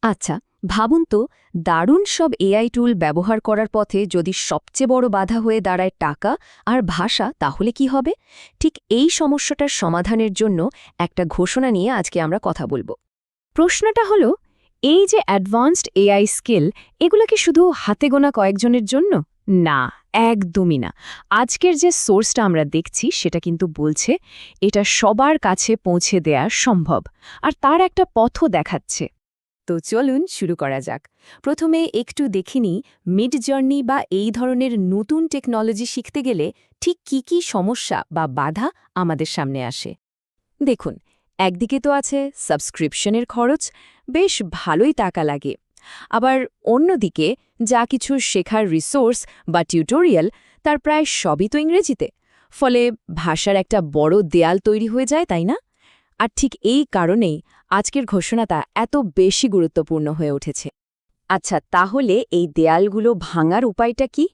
আচ্ছা, ভাবুন তো, দারুণ সব এআই টুল ব্যবহার করার পথে যদি সবচেয়ে বড় বাধা হয়ে দাঁড়ায় টাকা আর ভাষা, তাহলে কি হবে? ঠিক এই সমস্যাটার সমাধানের জন্য একটা ঘোষণা নিয়ে আজকে আমরা কথা বলবো। প্রশ্নটা হলো, এই যে অ্যাডভান্সড এআই স্কিল, এগুলো কি শুধু হাতে গোনা কয়েকজনের জন্য? না, একদমই না। আজকের যে সোর্সটা আমরা দেখছি সেটা কিন্তু বলছে এটা সবার কাছে পৌঁছে দেয়া সম্ভব, আর তার একটা পথও দেখাচ্ছে। তো চলুন শুরু করা যাক। প্রথমে একটু দেখিনি মিড জার্নি বা এই ধরনের নতুন টেকনোলজি শিখতে গেলে ঠিক কি কি সমস্যা বা বাধা আমাদের সামনে আসে। দেখুন, একদিকে তো আছে সাবস্ক্রিপশনের খরচ, বেশ ভালোই টাকা লাগে। আবার অন্যদিকে যা কিছু শেখার রিসোর্স বা টিউটোরিয়াল, তার প্রায় সবই তো ইংরেজিতে। ফলে ভাষার একটা বড় দেয়াল তৈরি হয়ে যায়, তাই না? আর ঠিক এই কারণেই আজকের ঘোষণাটা এত বেশি গুরুত্বপূর্ণ হয়ে উঠেছে। আচ্ছা, তাহলে এই দেয়ালগুলো ভাঙার উপায়টা কি?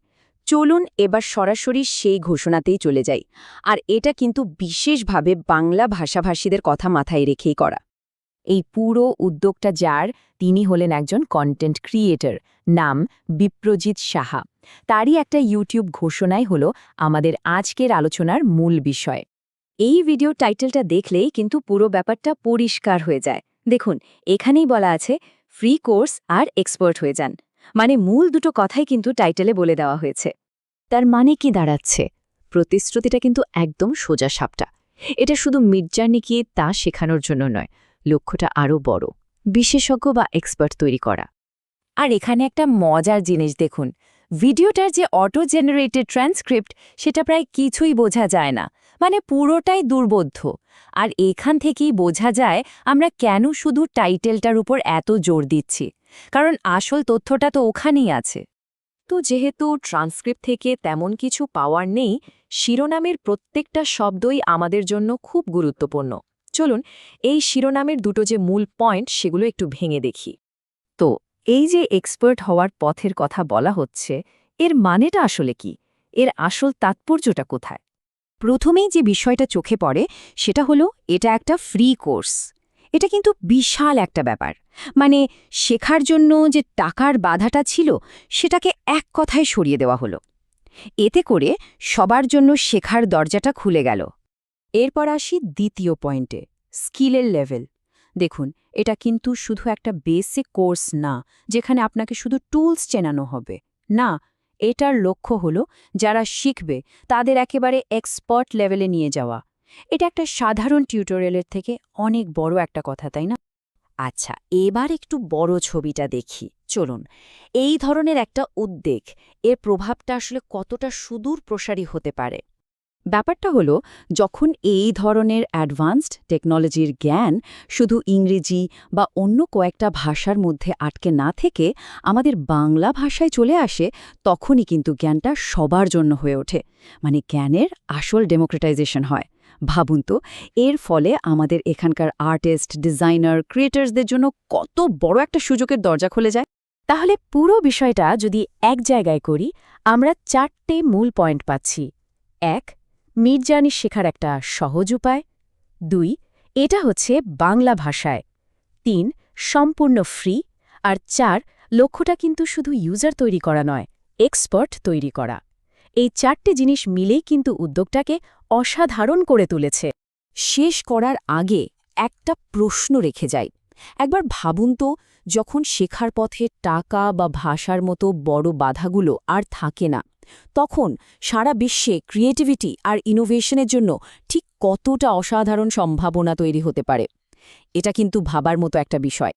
চলুন এবার সরাসরি সেই ঘোষণাতেই চলে যাই। আর এটা কিন্তু বিশেষভাবে বাংলা ভাষাভাষীদের কথা মাথায় রেখেই করা। এই পুরো উদ্যোগটা যার, তিনি হলেন একজন কন্টেন্ট ক্রিয়েটর, নাম বিপ্রজিৎ সাহা। তারই একটা ইউটিউব ঘোষণাই হলো আমাদের আজকের আলোচনার মূল বিষয়। এই ভিডিও টাইটেলটা দেখলেই কিন্তু পুরো ব্যাপারটা পরিষ্কার হয়ে যায়। দেখুন, এখানেই বলা আছে ফ্রি কোর্স আর এক্সপার্ট হয়ে যান। মানে মূল দুটো কথাই কিন্তু টাইটেলে বলে দেওয়া হয়েছে। তার মানে কি দাঁড়াচ্ছে? প্রতিশ্রুতিটা কিন্তু একদম সোজা সাপটা। এটা শুধু মিডজার্নি গিয়ে তা শেখানোর জন্য নয়, লক্ষ্যটা আরও বড়, বিশেষজ্ঞ বা এক্সপার্ট তৈরি করা। আর এখানে একটা মজার জিনিস দেখুন, ভিডিওটার যে অটো জেনারেটেড ট্রান্সক্রিপ্ট, সেটা প্রায় কিছুই বোঝা যায় না, মানে পুরোটাই দুর্বোধ্য। আর এখান থেকেই বোঝা যায় আমরা কেন শুধু টাইটেলটার উপর এত জোর দিচ্ছি, কারণ আসল তথ্যটা তো ওখানেই আছে। তো যেহেতু ট্রান্সক্রিপ্ট থেকে তেমন কিছু পাওয়ার নেই, শিরোনামের প্রত্যেকটা শব্দই আমাদের জন্য খুব গুরুত্বপূর্ণ। চলুন এই শিরোনামের দুটো যে মূল পয়েন্ট, সেগুলো একটু ভেঙে দেখি। তো এই যে এক্সপার্ট হওয়ার পথের কথা বলা হচ্ছে, এর মানেটা আসলে কি? এর আসল তাৎপর্যটা কোথায়? প্রথমেই যে বিষয়টা চোখে পড়ে সেটা হলো এটা একটা ফ্রি কোর্স। এটা কিন্তু বিশাল একটা ব্যাপার। মানে শেখার জন্য যে টাকার বাধাটা ছিল, সেটাকে এক কথায় সরিয়ে দেওয়া হলো। এতে করে সবার জন্য শেখার দরজাটা খুলে গেল। এরপর আসি দ্বিতীয় পয়েন্টে, স্কিলের লেভেল। দেখুন, এটা কিন্তু শুধু একটা বেসিক কোর্স না, যেখানে আপনাকে শুধু টুলস চেনানো হবে। না, এটার লক্ষ্য হলো যারা শিখবে তাদের একেবারে এক্সপার্ট লেভেলে নিয়ে যাওয়া। এটা একটা সাধারণ টিউটোরিয়ালের থেকে অনেক বড় একটা কথা, তাই না? আচ্ছা, এবার একটু বড় ছবিটা দেখি। চলুন, এই ধরনের একটা উদ্যোগ, এর প্রভাবটা আসলে কতটা সুদূর প্রসারী হতে পারে। ব্যাপারটা হলো, যখন এই ধরনের অ্যাডভান্সড টেকনোলজির জ্ঞান শুধু ইংরেজি বা অন্য কয়েকটা ভাষার মধ্যে আটকে না থেকে আমাদের বাংলা ভাষায় চলে আসে, তখনই কিন্তু জ্ঞানটা সবার জন্য হয়ে ওঠে। মানে জ্ঞানের আসল ডেমোক্রেটাইজেশন হয়। ভাবুন তো, এর ফলে আমাদের এখানকার আর্টিস্ট, ডিজাইনার, ক্রিয়েটার্সদের জন্য কত বড় একটা সুযোগের দরজা খুলে যায়। তাহলে পুরো বিষয়টা যদি এক জায়গায় করি, আমরা 4টে মূল পয়েন্ট পাচ্ছি। 1, মিডজার্নি শেখার একটা সহজ উপায়। 2, এটা হচ্ছে বাংলা ভাষায়। 3, সম্পূর্ণ ফ্রি। আর 4, লক্ষ্যটা কিন্তু শুধু ইউজার তৈরি করা নয়, এক্সপার্ট তৈরি করা। এই 4টে জিনিস মিলেই কিন্তু উদ্যোগটাকে অসাধারণ করে তুলেছে। শেষ করার আগে একটা প্রশ্ন রেখে যাই। একবার ভাবুন তো, যখন শেখার পথে টাকা বা ভাষার মতো বড় বাধাগুলো আর থাকে না, তখন সারা বিশ্বে ক্রিয়েটিভিটি আর ইনোভেশনের জন্য ঠিক কতটা অসাধারণ সম্ভাবনা তৈরি হতে পারে। এটা কিন্তু ভাবার মতো একটা বিষয়।